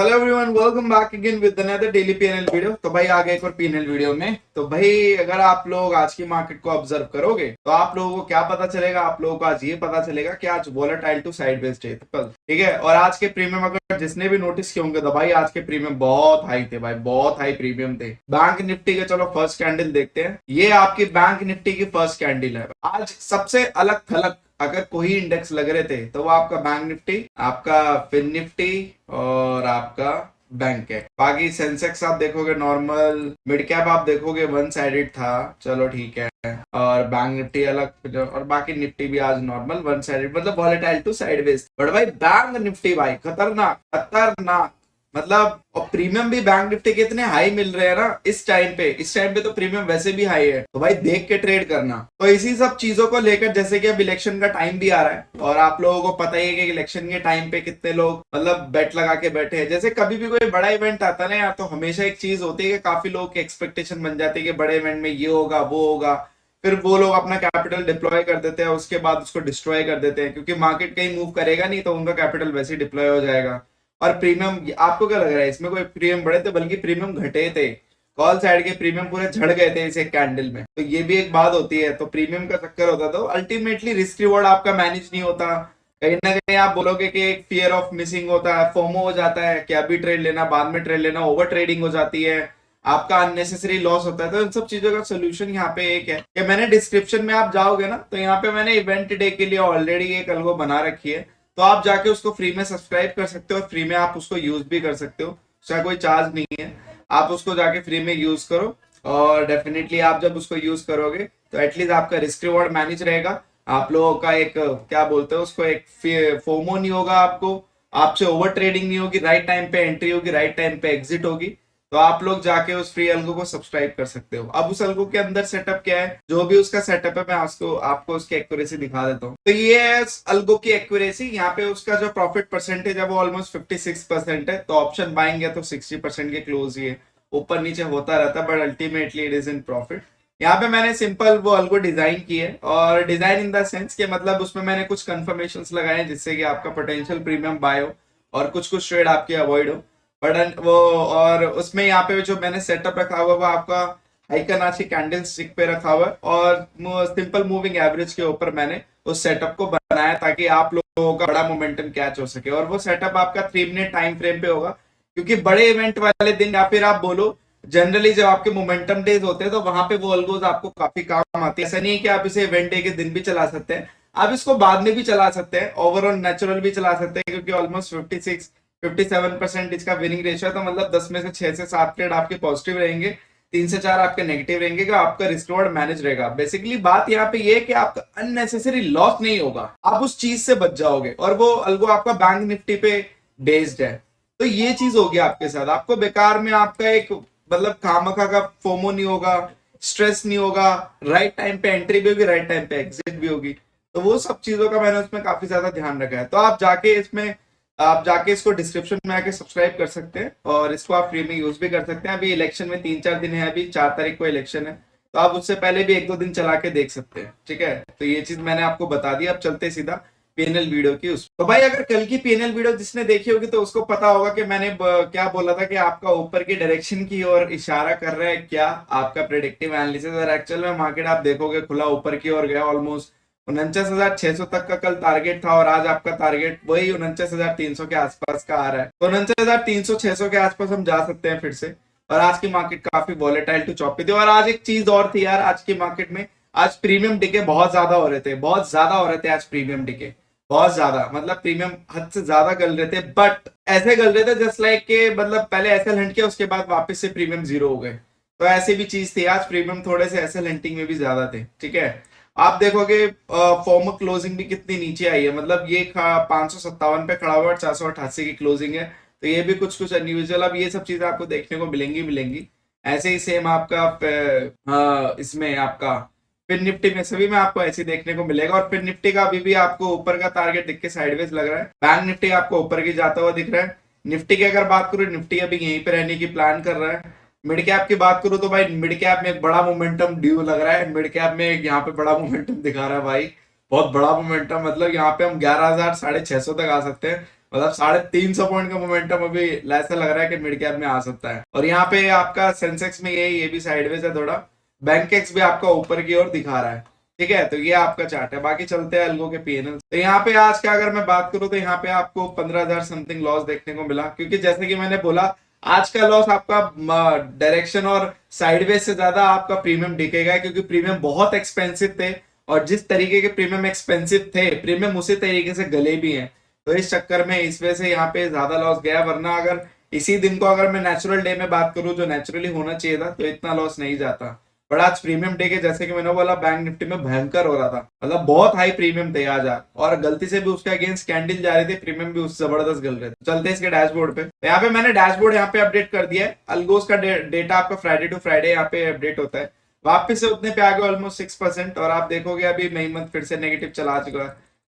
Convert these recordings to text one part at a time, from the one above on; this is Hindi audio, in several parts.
Hello everyone, welcome back again with another daily PNL video. तो भाई आ गए एक और पीएनएल वीडियो में। तो भाई अगर आप लोग आज की मार्केट को ऑब्जर्व करोगे तो आप लोगों को क्या पता चलेगा, आप लोगों को आज ये पता चलेगा कि आज वोलेटाइल टू साइडवेज डे था, ठीक है। और आज के प्रीमियम अगर जिसने भी नोटिस किए होंगे तो भाई आज के प्रीमियम बहुत हाई थे भाई, बहुत हाई प्रीमियम थे। बैंक निफ्टी के चलो फर्स्ट कैंडल देखते हैं। ये आपकी बैंक निफ्टी की फर्स्ट कैंडल है। आज सबसे अलग थलग अगर कोई इंडेक्स लग रहे थे तो वो आपका बैंक निफ्टी, आपका फिन निफ्टी और आपका बैंक है। बाकी सेंसेक्स आप देखोगे नॉर्मल, मिड कैप आप देखोगे वन साइडेड था, चलो ठीक है। और बैंक निफ्टी अलग, और बाकी निफ्टी भी आज नॉर्मल वन साइडेड, मतलब वॉलेटाइल टू साइडवेज। बट भाई बैंक निफ्टी भाई खतरनाक खतरनाक, मतलब और प्रीमियम भी बैंक निफ्टी के इतने हाई मिल रहे हैं ना इस टाइम पे। इस टाइम पे तो प्रीमियम वैसे भी हाई है, तो भाई देख के ट्रेड करना। तो इसी सब चीजों को लेकर, जैसे कि अब इलेक्शन का टाइम भी आ रहा है और आप लोगों को पता ही है कि इलेक्शन के टाइम पे कितने लोग मतलब बेट लगा के बैठे हैं। जैसे कभी भी कोई बड़ा इवेंट आता है ना यार, तो हमेशा एक चीज होती है कि काफी लोगों की एक्सपेक्टेशन बन जाती है कि बड़े इवेंट में ये होगा वो होगा। फिर वो लोग अपना कैपिटल डिप्लॉय कर देते हैं, उसके बाद उसको डिस्ट्रॉय कर देते हैं, क्योंकि मार्केट कहीं मूव करेगा नहीं तो उनका कैपिटल वैसे ही डिप्लॉय हो जाएगा। और प्रीमियम, आपको क्या लग रहा है इसमें कोई प्रीमियम बढ़े थे? बल्कि प्रीमियम घटे थे। कॉल साइड के प्रीमियम पूरे झड़ गए थे इस एक कैंडल में। तो ये भी एक बात होती है। तो प्रीमियम का चक्कर होता तो अल्टीमेटली रिस्क रिवॉर्ड आपका मैनेज नहीं होता। कहीं ना कहीं आप बोलोगे कि एक फियर ऑफ मिसिंग होता है, फोमो हो जाता है कि अभी ट्रेड लेना बाद में ट्रेड लेना, ओवर ट्रेडिंग हो जाती है, आपका अननेसेसरी लॉस होता है। तो इन सब चीजों का सोल्यूशन यहाँ पे एक है कि मैंने डिस्क्रिप्शन में आप जाओगे ना तो यहाँ पे मैंने इवेंट डे के लिए ऑलरेडी एक अलगो बना रखी है। तो आप जाके उसको फ्री में सब्सक्राइब कर सकते हो और फ्री में आप उसको यूज भी कर सकते हो, उसका कोई चार्ज नहीं है। आप उसको जाके फ्री में यूज करो और डेफिनेटली आप जब उसको यूज करोगे तो एटलीस्ट आपका रिस्क रिवॉर्ड मैनेज रहेगा। आप लोगों का एक क्या बोलते हैं उसको, एक फोमो नहीं होगा आपको, आपसे ओवर ट्रेडिंग नहीं होगी, राइट टाइम पे एंट्री होगी, राइट टाइम पे एग्जिट होगी। तो आप लोग जाके उस फ्री अलगो को सब्सक्राइब कर सकते हो। अब उस अलगो के अंदर सेटअप क्या है, जो भी उसका सेटअप है मैं आपको उसकी एक्यूरेसी दिखा देता हूँ। तो ये है अलगो की एक्यूरेसी। यहाँ पे उसका जो प्रॉफिट परसेंटेज है वो ऑलमोस्ट 56% है। तो ऑप्शन बाइंग है तो 60% के क्लोज ही है, ऊपर नीचे होता रहता है, but ultimately it is in profit. यहाँ पे मैंने सिंपल वो अलगो डिजाइन की है, और डिजाइन इन द सेंस के मतलब उसमें मैंने कुछ कंफर्मेशन लगाए हैं जिससे कि आपका पोटेंशियल प्रीमियम बाय हो और कुछ कुछ ट्रेड आपके अवॉइड हो। बट वो, और उसमें यहाँ पे जो मैंने सेटअप रखा हुआ वो आपका हाइकनाची कैंडल स्टिक पे रखा हुआ है, और सिंपल मूविंग एवरेज के ऊपर मैंने उस सेटअप को बनाया ताकि आप लोगों का बड़ा मोमेंटम कैच हो सके। और वो सेटअप आपका 3 मिनट टाइम फ्रेम पे होगा, क्योंकि बड़े इवेंट वाले दिन या फिर आप बोलो जनरली जब आपके मोमेंटम डेज होते हैं तो वहां पे वो अलगोज आपको काफी काम आती है। ऐसा नहीं है कि आप इसे इवेंट डे के दिन भी चला सकते हैं, आप इसको बाद में भी चला सकते हैं, ओवरऑल नेचुरल भी चला सकते हैं, क्योंकि ऑलमोस्ट 57% इसका विनिंग रेशियो है। तो मतलब 10 में से 6 से 7 ट्रेड आपके पॉजिटिव रहेंगे, 3 से 4 आपके नेगेटिव रहेंगे, कि आपका रिस्क रिवॉर्ड मैनेज रहेगा। बेसिकली बात यहाँ पे ये है कि आपका अननेसेसरी लॉस नहीं होगा, आप उस चीज से बच जाओगे। और वो अलगो आपका बैंक निफ्टी पे बेस्ड है। तो ये चीज होगी आपके साथ, आपको बेकार में आपका एक मतलब खामखा का फोमो नहीं होगा, स्ट्रेस नहीं होगा, राइट टाइम पे एंट्री भी होगी, राइट टाइम पे एग्जिट भी होगी। तो वो सब चीजों का मैंने उसमें काफी ज्यादा ध्यान रखा है। तो आप जाके इसको डिस्क्रिप्शन में आके सब्सक्राइब कर सकते हैं और इसको आप फ्री में यूज भी कर सकते हैं। अभी इलेक्शन में 3-4 दिन है, अभी 4 तारीख को इलेक्शन है, तो आप उससे पहले भी 1-2 दिन चला के देख सकते हैं, ठीक है। तो ये चीज मैंने आपको बता दी। अब चलते सीधा पीएनएल वीडियो की उस। तो भाई अगर कल की पीएनएल वीडियो जिसने देखी होगी तो उसको पता होगा कि मैंने क्या बोला था कि आपका ऊपर की डायरेक्शन की ओर इशारा कर रहा है क्या आपका प्रेडिक्टिव एनालिसिस। और एक्चुअल में मार्केट आप देखोगे खुला ऊपर की ओर गया, ऑलमोस्ट 49,600 तक का कल टारगेट था, और आज आपका टारगेट वही 49,300 के आसपास का आ रहा है। तो 49,300 600 के आसपास हम जा सकते हैं फिर से। और आज की मार्केट काफी वॉलेटाइल टू चॉपी थी। और आज एक चीज और थी यार, आज की मार्केट में आज प्रीमियम डिके बहुत ज्यादा हो रहे थे, बहुत ज्यादा हो रहे थे आज प्रीमियम डिके, बहुत ज्यादा, मतलब प्रीमियम हद से ज्यादा गल रहे थे। बट ऐसे गल रहे थे जस्ट लाइक के मतलब पहले एसएल हंट किया, उसके बाद वापस से प्रीमियम जीरो हो गए। तो ऐसी भी चीज थी आज, प्रीमियम थोड़े से एसएल हंटिंग में भी ज्यादा थे, ठीक है। आप देखोगे फॉर्मल क्लोजिंग भी कितनी नीचे आई है, मतलब ये 557 पे खड़ा हुआ है, 488 की क्लोजिंग है। तो ये भी कुछ कुछ अनयूजुअल, अब ये सब चीजें आपको देखने को मिलेंगी। ऐसे ही सेम आपका इसमें आपका फिर निफ्टी में सभी में आपको ऐसे देखने को मिलेगा। और फिर निफ्टी का अभी भी आपको ऊपर का टारगेट दिख के साइडवेज लग रहा है। बैंक निफ्टी आपको ऊपर की जाता हुआ दिख रहा है। निफ्टी की अगर बात करूं, निफ्टी अभी यहीं पे रहने की प्लान कर रहा है। मिड कैप की बात करूं तो भाई मिड कैप में एक बड़ा मोमेंटम ड्यू लग रहा है। मिड कैप में एक यहाँ पे बड़ा मोमेंटम दिखा रहा है भाई, बहुत बड़ा मोमेंटम, मतलब यहाँ पे हम 11,650 तक आ सकते हैं। मतलब 350 पॉइंट का मोमेंटम अभी ऐसा लग रहा है कि मिड कैप में आ सकता है। और यहाँ पे आपका सेंसेक्स में ये भी साइडवेज है थोड़ा, बैंकेक्स भी आपका ऊपर की ओर दिखा रहा है। ठीक है, तो ये आपका चार्ट है। बाकी चलते हैं अल्गो के पीएनएल। तो यहाँ पे आज का अगर मैं बात करूं तो यहाँ पे आपको 15,000 समथिंग लॉस देखने को मिला, क्योंकि जैसे कि मैंने बोला आज का लॉस आपका डायरेक्शन और साइडवेज से ज्यादा आपका प्रीमियम दिखेगा, क्योंकि प्रीमियम बहुत एक्सपेंसिव थे और जिस तरीके के प्रीमियम एक्सपेंसिव थे प्रीमियम उसी तरीके से गले भी हैं। तो इस चक्कर में इस वजह से यहाँ पे ज्यादा लॉस गया, वरना अगर इसी दिन को अगर मैं नेचुरल डे में बात करूं जो नेचुरली होना चाहिए था तो इतना लॉस नहीं जाता। बट आज प्रीमियम डे के जैसे कि मैंने बोला बैंक निफ्टी में भयंकर हो रहा था, मतलब बहुत हाई प्रीमियम थे आज और गलती से भी उसके अगेंस्ट कैंडल जा रही थी, प्रीमियम भी उससे जबरदस्त गल रहे थे। चलते इसके डैशबोर्ड पे। तो यहाँ पे मैंने डैशबोर्ड यहाँ पे अपडेट कर दिया है। अल्गोस का डेटा आपका फ्राइडे टू फ्राइडे यहाँ पे अपडेट होता है। वापिस से उतने पे आ गए ऑलमोस्ट 6%। और आप देखोगे अभी मई मंथ फिर से नेगेटिव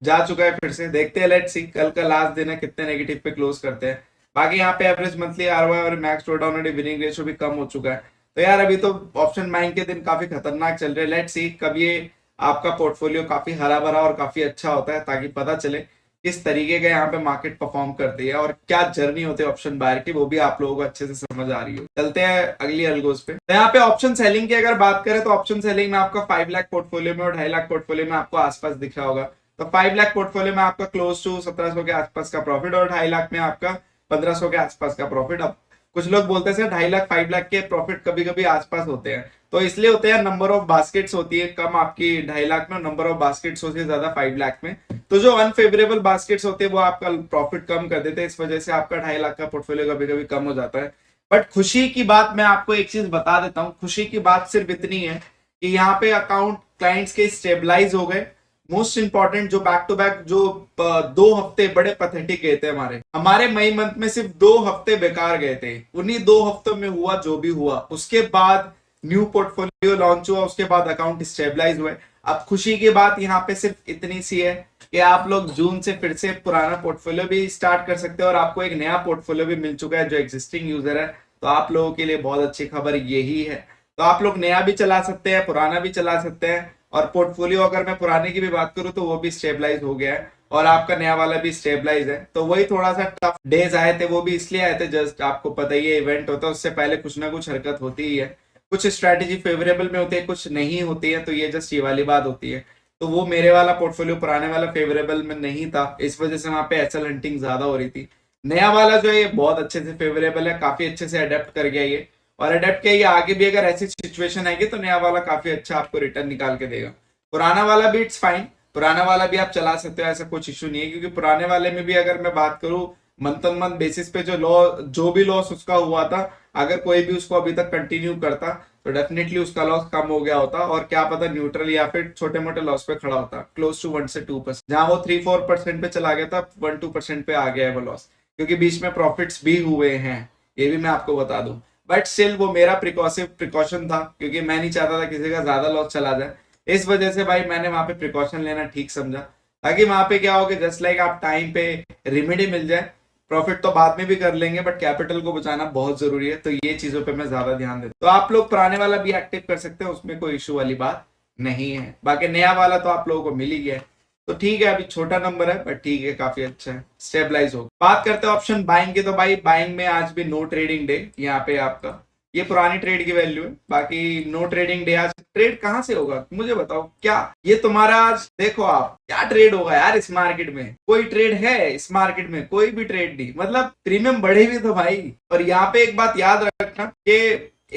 जा चुका है फिर से। देखते हैं, लेट्स सी कल का लास्ट दिन है कितने नेगेटिव पे क्लोज करते हैं। बाकी यहाँ पे एवरेज मंथली आरओआई और मैक्स ड्रॉडाउन विनिंग रेशियो भी कम हो चुका है। तो यार अभी तो ऑप्शन बाइंग के दिन काफी खतरनाक चल रहे हैं। लेट्स सी कब ये आपका पोर्टफोलियो काफी हरा भरा और काफी अच्छा होता है, ताकि पता चले किस तरीके का यहाँ पे मार्केट परफॉर्म करती है और क्या जर्नी होती है ऑप्शन बायर की, वो भी आप लोगों को अच्छे से समझ आ रही हो। चलते हैं अगली अल्गोस पे। तो यहाँ पे ऑप्शन सेलिंग की अगर बात करें तो ऑप्शन सेलिंग में आपका 5 लाख पोर्टफोलियो में और 2.5 लाख पोर्टफोलियो में आपको आसपास दिख रहा होगा। तो 5 लाख पोर्टफोलियो में आपका क्लोज टू 1700 के आसपास का प्रॉफिट और 2.5 लाख में आपका 1500 के आसपास का प्रॉफिट। अब कुछ लोग बोलते हैं 2.5 लाख 5 लाख के प्रॉफिट कभी कभी आसपास होते हैं, तो इसलिए होते हैं नंबर ऑफ बास्केट्स होती है कम आपकी 2.5 लाख में, नंबर ऑफ बास्केट्स होती है ज्यादा 5 लाख में। तो जो अनफेवरेबल बास्केट्स होते हैं वो आपका प्रॉफिट कम कर देते हैं, इस वजह से आपका 2.5 लाख का पोर्टफोलियो कभी कभी कम हो जाता है। बट खुशी की बात मैं आपको एक चीज बता देता हूँ, खुशी की बात सिर्फ इतनी है कि यहाँ पे अकाउंट क्लाइंट्स के स्टेबलाइज हो गए। मोस्ट इंपॉर्टेंट जो बैक टू बैक जो 2 हफ्ते बड़े पैथेटिक गए थे हमारे मई मंथ में सिर्फ 2 हफ्ते बेकार गए थे। उन्हीं 2 हफ्तों में हुआ जो भी हुआ, उसके बाद न्यू पोर्टफोलियो लॉन्च हुआ, उसके बाद अकाउंट स्टेबलाइज हुए। अब खुशी की बात यहाँ पे सिर्फ इतनी सी है कि आप लोग जून से फिर से पुराना पोर्टफोलियो भी स्टार्ट कर सकते हो और आपको एक नया पोर्टफोलियो भी मिल चुका है जो एग्जिस्टिंग यूजर है। तो आप लोगों के लिए बहुत अच्छी खबर यही है। तो आप लोग नया भी चला सकते हैं, पुराना भी चला सकते हैं। और पोर्टफोलियो अगर मैं पुराने की भी बात करूं तो वो भी स्टेबलाइज हो गया है और आपका नया वाला भी स्टेबलाइज है। तो वही थोड़ा सा टफ डेज आए थे, वो भी इसलिए आए थे, जस्ट आपको पता ही है इवेंट होता है उससे पहले कुछ ना कुछ हरकत होती ही है। कुछ स्ट्रैटेजी फेवरेबल में होती है, कुछ नहीं होती है, तो ये जस्ट ये वाली बात होती है। तो वो मेरे वाला पोर्टफोलियो पुराने वाला फेवरेबल में नहीं था, इस वजह से वहां पे एसएल हंटिंग ज्यादा हो रही थी। नया वाला जो है ये बहुत अच्छे से फेवरेबल है, काफी अच्छे से अडेप्ट कर गया ये, और अडेप्ट किया ये आगे भी अगर ऐसी सिचुएशन आएगी तो नया वाला काफी अच्छा आपको रिटर्न निकाल के देगा। पुराना वाला भी इट्स फाइन, पुराना वाला भी आप चला सकते हो, ऐसा कुछ इशू नहीं है। क्योंकि पुराने वाले में भी अगर मैं बात करूं मंथ ऑन मंथ बेसिस पे जो भी लॉस उसका हुआ था, अगर कोई भी उसको अभी तक कंटिन्यू करता तो डेफिनेटली उसका लॉस कम हो गया होता और क्या पता न्यूट्रल या फिर छोटे मोटे लॉस पे खड़ा होता, क्लोज टू 1 से 2%। जहां वो 3-4% पे चला गया था 1-2% पे आ गया है वो लॉस, क्योंकि बीच में प्रॉफिट्स भी हुए हैं, ये भी मैं आपको बता दूं। बट स्टिल वो मेरा प्रिकॉशन था, क्योंकि मैं नहीं चाहता था किसी का ज्यादा लॉस चला जाए। इस वजह से भाई मैंने वहां पे प्रिकॉशन लेना ठीक समझा, ताकि वहां पे क्या हो कि जस्ट लाइक आप टाइम पे रेमेडी मिल जाए। प्रॉफिट तो बाद में भी कर लेंगे बट कैपिटल को बचाना बहुत जरूरी है, तो ये चीजों पे मैं ज्यादा ध्यान देता हूं। तो आप लोग पुराने वाला भी एक्टिव कर सकते हैं, उसमें कोई इशू वाली बात नहीं है। बाकी नया वाला तो आप लोगों को मिल ही गया है, तो ठीक है। अभी छोटा नंबर है बट ठीक है, काफी अच्छा है, स्टेबलाइज हो। बात करते हैं ऑप्शन बाइंग की, तो भाई बाइंग में आज भी नो ट्रेडिंग डे। यहाँ पे आपका ये पुरानी ट्रेड की वैल्यू है, बाकी नो ट्रेडिंग डे। आज ट्रेड कहां से होगा मुझे बताओ, क्या ये तुम्हारा आज देखो आप क्या ट्रेड होगा यार इस मार्केट में? कोई ट्रेड है इस मार्केट में? कोई भी ट्रेड नहीं, मतलब प्रीमियम बढ़े भी तो भाई। और यहाँ पे एक बात याद रखना कि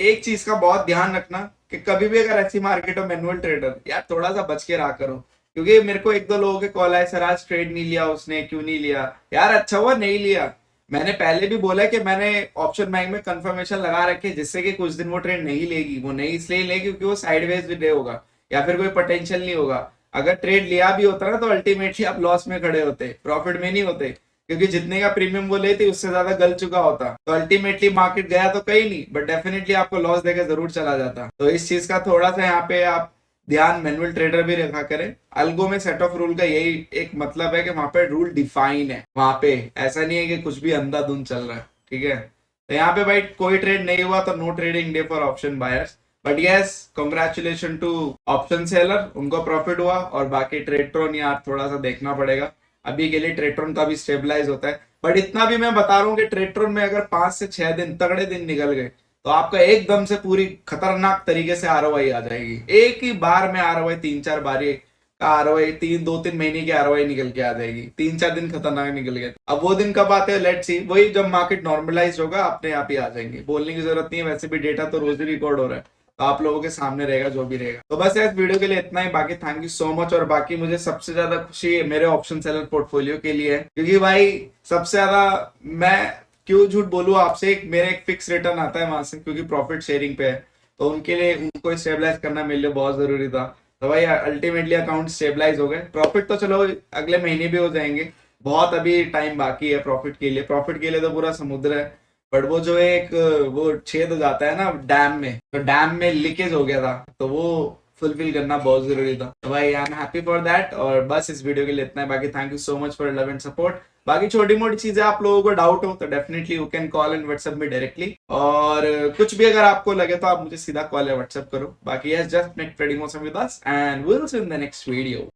एक चीज का बहुत ध्यान रखना कि कभी भी अगर ऐसी मार्केट हो मैनुअल ट्रेडर, यार थोड़ा सा बच के रहा करो। क्योंकि मेरे को 1-2 लोगों के कॉल आए, सर आज ट्रेड नहीं लिया उसने, क्यों नहीं लिया? यार अच्छा हुआ नहीं लिया। मैंने पहले भी बोला कि मैंने ऑप्शन बैंक में कंफर्मेशन लगा रखे जिससे कि कुछ दिन वो ट्रेड नहीं लेगी। वो नहीं इसलिए लेगी क्योंकि वो साइडवेज भी डे होगा या फिर कोई पोटेंशियल नहीं होगा। अगर ट्रेड लिया भी होता ना तो अल्टीमेटली आप लॉस में खड़े होते, प्रॉफिट में नहीं होते, क्योंकि जितने का प्रीमियम वो लेते उससे ज्यादा गल चुका होता। तो अल्टीमेटली मार्केट गया तो कहीं नहीं, बट डेफिनेटली आपको लॉस देकर जरूर चला जाता। तो इस चीज का थोड़ा सा यहाँ पे आप ध्यान मैनुअल ट्रेडर भी रखा करें। अल्गो में सेट ऑफ रूल का यही एक मतलब है कि वहां पे रूल डिफाइन है, वहां पे ऐसा नहीं है कि कुछ भी अंधाधुंध चल रहा है, ठीक है। तो यहाँ पे भाई कोई ट्रेड नहीं हुआ तो no trading day for option buyers. But yes, congratulation to option seller, उनको प्रॉफिट हुआ। और बाकी ट्रेट्रॉन यार थोड़ा सा देखना पड़ेगा, अभी के लिए ट्रेट्रॉन का भी स्टेबलाइज होता है। बट इतना भी मैं बता रहा हूँ कि ट्रेड्रोन में अगर 5 से 6 दिन तगड़े दिन निकल गए तो आपका एकदम से पूरी खतरनाक तरीके से आरओआई आ जाएगी। एक ही बार में आरओआई 3-4 बारी का आरओआई 2-3 महीने की आरओआई निकल के आ जाएगी। 3-4 दिन खतरनाक निकल गए। अब वो दिन कब आते हैं लेट्स सी, वही जब मार्केट नॉर्मलाइज होगा अपने आप ही आ जाएंगे, बोलने की जरूरत नहीं है। वैसे भी डेटा तो रोज ही रिकॉर्ड हो रहा है, तो आप लोगों के सामने रहेगा जो भी रहेगा। तो बस इस वीडियो के लिए इतना ही। बाकी थैंक यू सो मच। और बाकी मुझे सबसे ज्यादा खुशी मेरे ऑप्शन सेलर पोर्टफोलियो के लिए है, क्योंकि भाई सबसे ज्यादा मैं क्यों झूठ बोलूं आपसे, मेरा एक फिक्स रिटर्न आता है वहां से, क्योंकि प्रॉफिट शेयरिंग पे है। तो उनके लिए उनको स्टेबलाइज करना मेरे लिए बहुत जरूरी था। तो भाई अल्टीमेटली अकाउंट स्टेबलाइज हो गए। प्रॉफिट तो चलो अगले महीने भी हो जाएंगे, बहुत अभी टाइम बाकी है प्रॉफिट के लिए। प्रॉफिट के लिए तो पूरा समुद्र है। बट वो जो एक वो छेद हो जाता है ना डैम में, तो डैम में लीकेज हो गया था, तो वो फुलफिल करना बहुत जरूरी था। तो भाई I am happy for that. और बस इस वीडियो के लिए इतना है। बाकी thank you so much for love and support. बाकी छोटी मोटी चीजें आप लोगों को डाउट हो तो definitely you can call and WhatsApp me directly. और कुछ भी अगर आपको लगे तो आप मुझे सीधा कॉल या व्हाट्सएप करो। बाकी yes, just make trading awesome with us and we will see in the next video.